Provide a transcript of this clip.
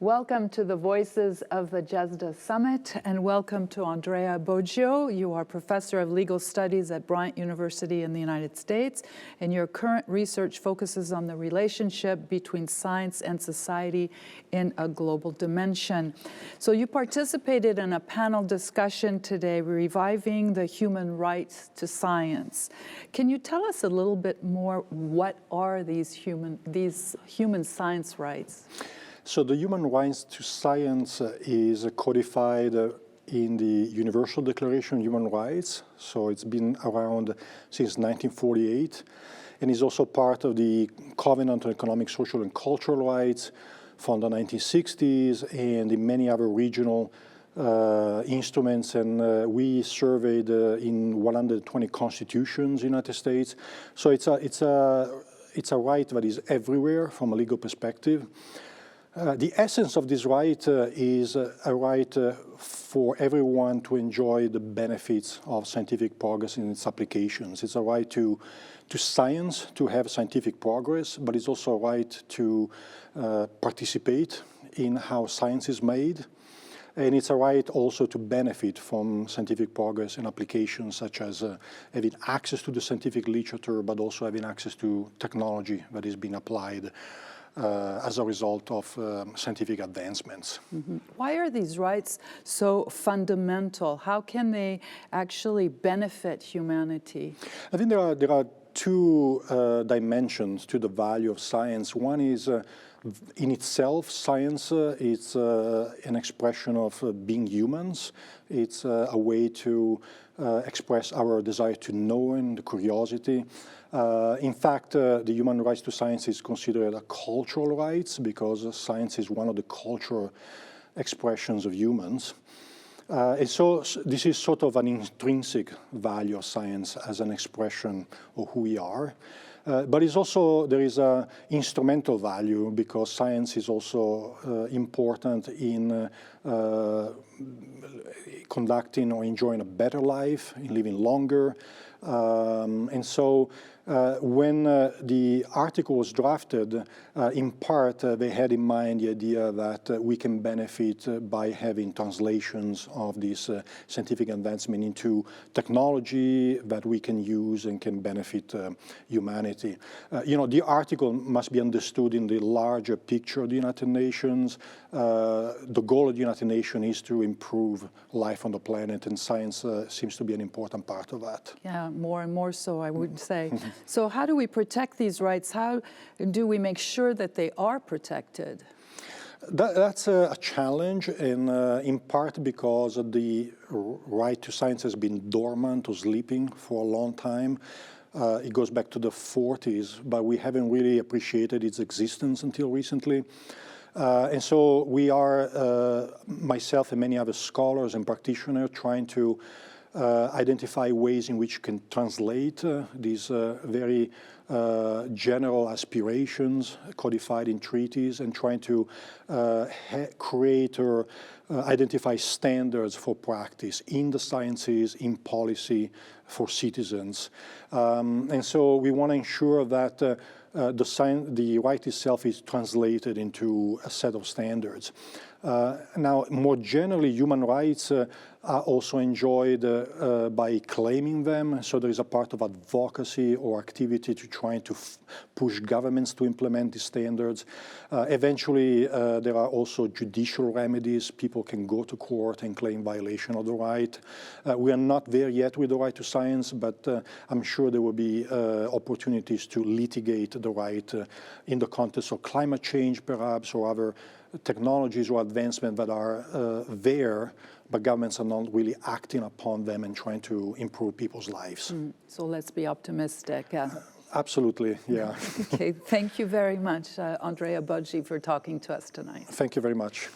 Welcome to the Voices of the GESDA Summit, and welcome to Andrea Boggio. You are Professor of Legal Studies at Bryant University in the United States, and your current research focuses on the relationship between science and society in a global dimension. So you participated in a panel discussion today, Reviving the Human Rights to Science. Can you tell us a little bit more, what are these human science rights? So the human rights to science is codified in the Universal Declaration of Human Rights. So it's been around since 1948, and is also part of the Covenant on Economic, Social, and Cultural Rights from the 1960s, and in many other regional instruments. And we surveyed in 120 constitutions in the United States. So it's a right that is everywhere from a legal perspective. The essence of this right is a right for everyone to enjoy the benefits of scientific progress in its applications. It's a right to science, to have scientific progress, but it's also a right to participate in how science is made. And it's a right also to benefit from scientific progress and applications, such as having access to the scientific literature, but also having access to technology that is being applied as a result of scientific advancements. Mm-hmm. Why are these rights so fundamental? How can they actually benefit humanity? I think there are two dimensions to the value of science. One is in itself, science is an expression of being humans. It's a way to express our desire to know and curiosity. In fact, the human rights to science is considered a cultural rights because science is one of the cultural expressions of humans. And so this is sort of an intrinsic value of science as an expression of who we are. But it's also, there is an instrumental value because science is also important in conducting or enjoying a better life, in living longer. And so when the article was drafted, in part they had in mind the idea that we can benefit by having translations of this scientific advancement into technology that we can use and can benefit humanity. You know, the article must be understood in the larger picture of the United Nations. The goal of the United Nations is to improve life on the planet, and science seems to be an important part of that. Yeah, more and more so, I would say. So how do we protect these rights? How do we make sure that they are protected? That's a challenge, and in part because the right to science has been dormant or sleeping for a long time. It goes back to the 40s, but we haven't really appreciated its existence until recently. And so we are, myself and many other scholars and practitioners, trying to identify ways in which you can translate these very general aspirations codified in treaties, and trying to create or identify standards for practice in the sciences, in policy for citizens. And so we want to ensure that the right itself is translated into a set of standards. Now, more generally, human rights are also enjoyed by claiming them. So there is a part of advocacy or activity to trying to push governments to implement these standards. Eventually, there are also judicial remedies. People can go to court and claim violation of the right. We are not there yet with the right to science, but I'm sure there will be opportunities to litigate the right in the context of climate change, perhaps, or other technologies or advancements that are there, but governments are not really acting upon them and trying to improve people's lives. So let's be optimistic. Absolutely, yeah. Okay, thank you very much, Andrea Boggio, for talking to us tonight. Thank you very much.